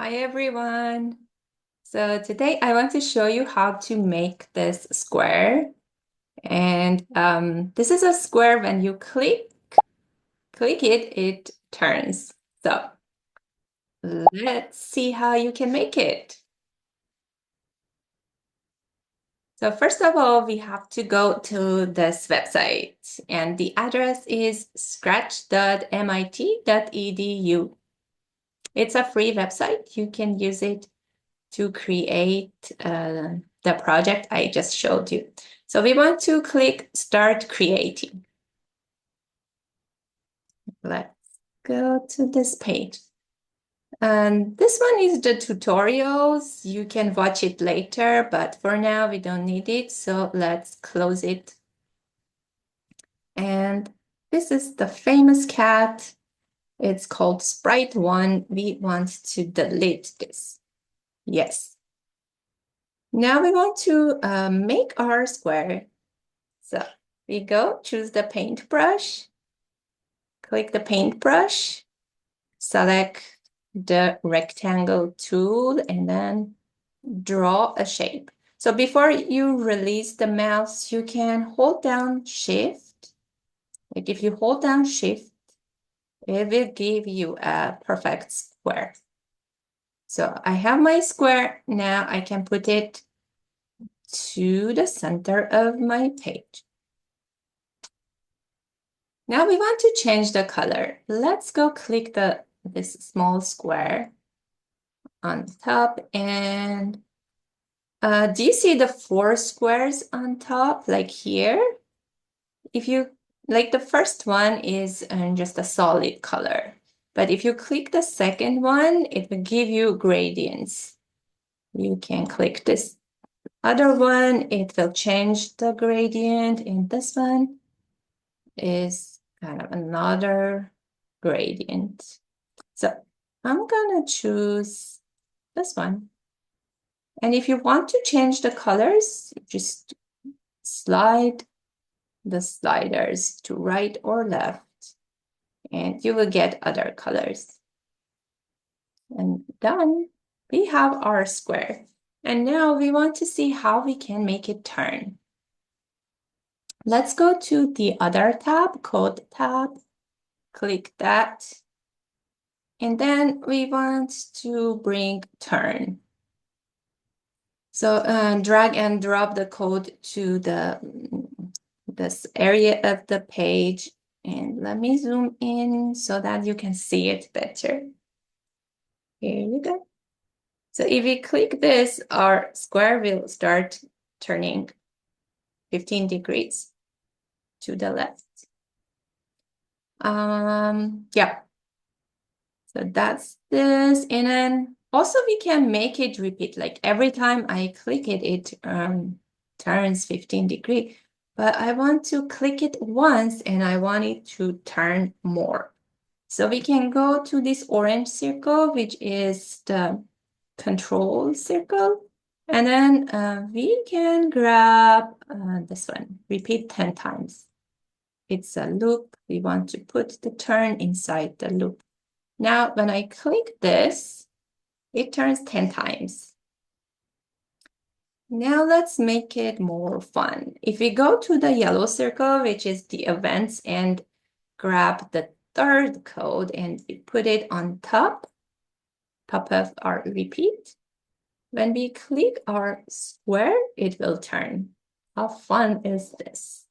Hi everyone. So today I want to show you how to make this square. And this is a square. When you click it, it turns. So let's see how you can make it. So first of all, we have to go to this website, and the address is scratch.mit.edu. It's a free website. You can use it to create the project I just showed you. So we want to click Start Creating. Let's go to this page. And this one is the tutorials. You can watch it later, but for now we don't need it. So let's close it. And this is the famous cat. It's called Sprite 1. We want to delete this. Yes. Now we want to make our square. So we go, choose the paintbrush, click the paintbrush, select the rectangle tool, and then draw a shape. So before you release the mouse, you can hold down Shift. Like if you hold down Shift, it will give you a perfect square. So I have my square. Now I can put it to the center of my page. Now we want to change the color. Let's go click this small square on top, and do you see the 4 squares on top, like here? If you like, the first one is just a solid color, but if you click the second one, it will give you gradients. You can click this other one, it will change the gradient, and this one is kind of another gradient. So I'm gonna choose this one. And if you want to change the colors, just slide the sliders to right or left, and you will get other colors. And done. We have our square. And now we want to see how we can make it turn. Let's go to the other tab, Code tab. Click that. And then we want to bring turn. So drag and drop the code to this area of the page. And let me zoom in so that you can see it better. Here you go. So if we click this, our square will start turning 15 degrees to the left. Yeah. So that's this. And then also we can make it repeat. Like every time I click it, it turns 15 degrees. But I want to click it once and I want it to turn more. So we can go to this orange circle, which is the control circle. And then we can grab this one, repeat 10 times. It's a loop. We want to put the turn inside the loop. Now, when I click this, it turns 10 times. Now let's make it more fun. If we go to the yellow circle, which is the events, and grab the third code and we put it on top of our repeat, when we click our square, it will turn. How fun is this?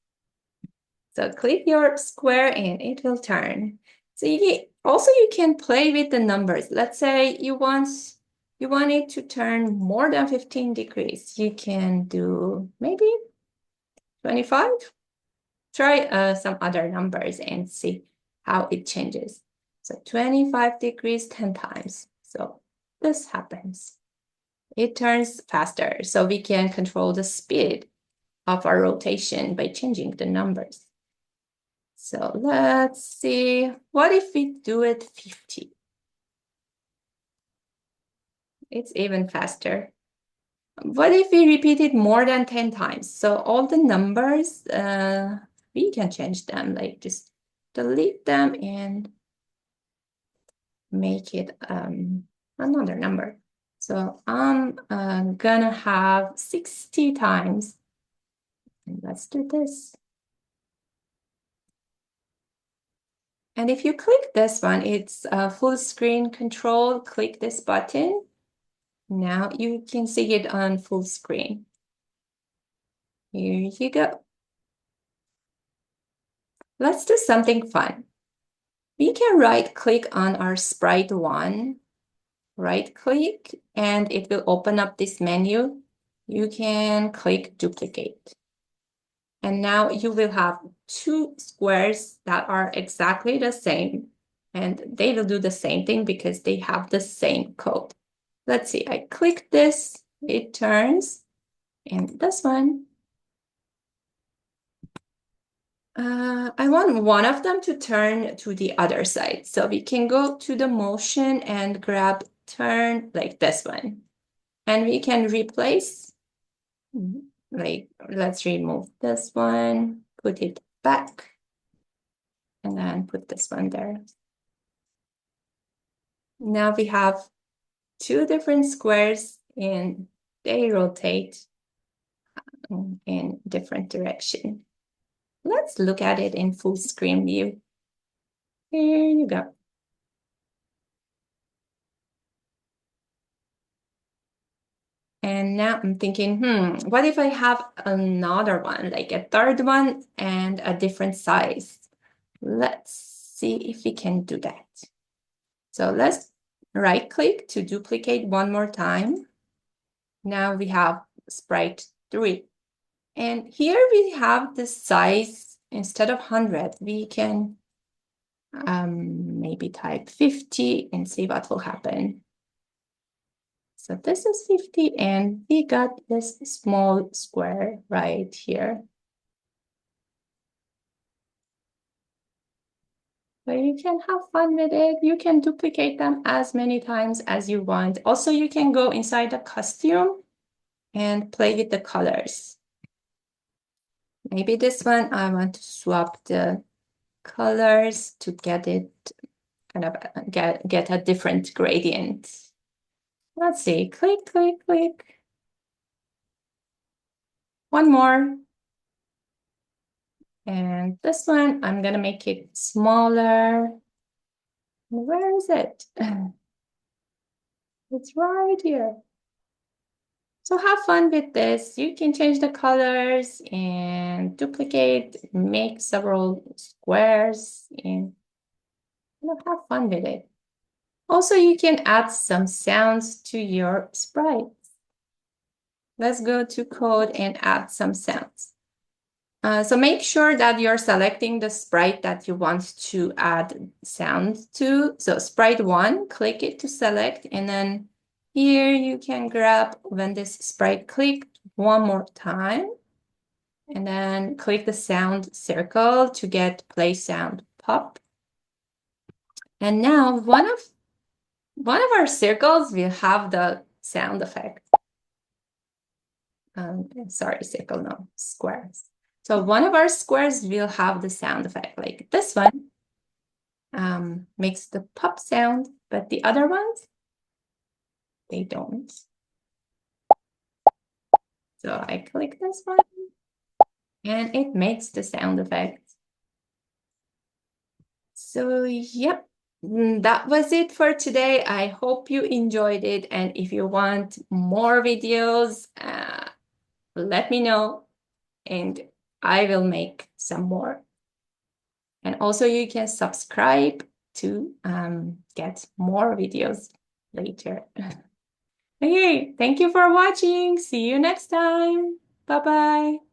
So click your square and it will turn. So you can play with the numbers. Let's say you want it to turn more than 15 degrees. You can do maybe 25. Try some other numbers and see how it changes. So 25 degrees 10 times. So this happens. It turns faster, so we can control the speed of our rotation by changing the numbers. So let's see, what if we do it 50? It's even faster. What if we repeat it more than 10 times? So all the numbers, we can change them, like just delete them and make it another number. So I'm gonna have 60 times. And let's do this. And if you click this one, it's full screen control. Click this button. Now you can see it on full screen. Here you go. Let's do something fun. We can right click on our sprite one, right click, and it will open up this menu. You can click duplicate. And now you will have two squares that are exactly the same, and they will do the same thing because they have the same code. Let's see, I click this, it turns, and this one, I want one of them to turn to the other side. So we can go to the motion and grab turn like this one. And we can replace, like, let's remove this one, put it back, and then put this one there. Now we have two different squares and they rotate in different direction. Let's look at it in full screen view. Here you go. And now I'm thinking, what if I have another one, like a third one and a different size? Let's see if we can do that. So let's right click to duplicate one more time. Now we have sprite 3. And here we have the size, instead of 100, we can maybe type 50 and see what will happen. So this is 50 and we got this small square right here. So you can have fun with it. You can duplicate them as many times as you want. Also, you can go inside the costume and play with the colors. Maybe this one, I want to swap the colors to get it kind of get a different gradient. Let's see, click, click, click. One more. And this one, I'm gonna make it smaller. Where is it? It's right here. So have fun with this. You can change the colors and duplicate, make several squares, and have fun with it. Also, you can add some sounds to your sprites. Let's go to code and add some sounds. So make sure that you're selecting the sprite that you want to add sound to. So sprite 1, click it to select, and then here you can grab when this sprite clicked one more time, and then click the sound circle to get play sound pop. And now one of our circles will have the sound effect. Sorry, circle, no, squares. So one of our squares will have the sound effect, like this one makes the pop sound, but the other ones, they don't. So I click this one and it makes the sound effect. So yep, that was it for today. I hope you enjoyed it. And if you want more videos, let me know and I will make some more. And also you can subscribe to get more videos later. Okay, thank you for watching. See you next time. Bye-bye.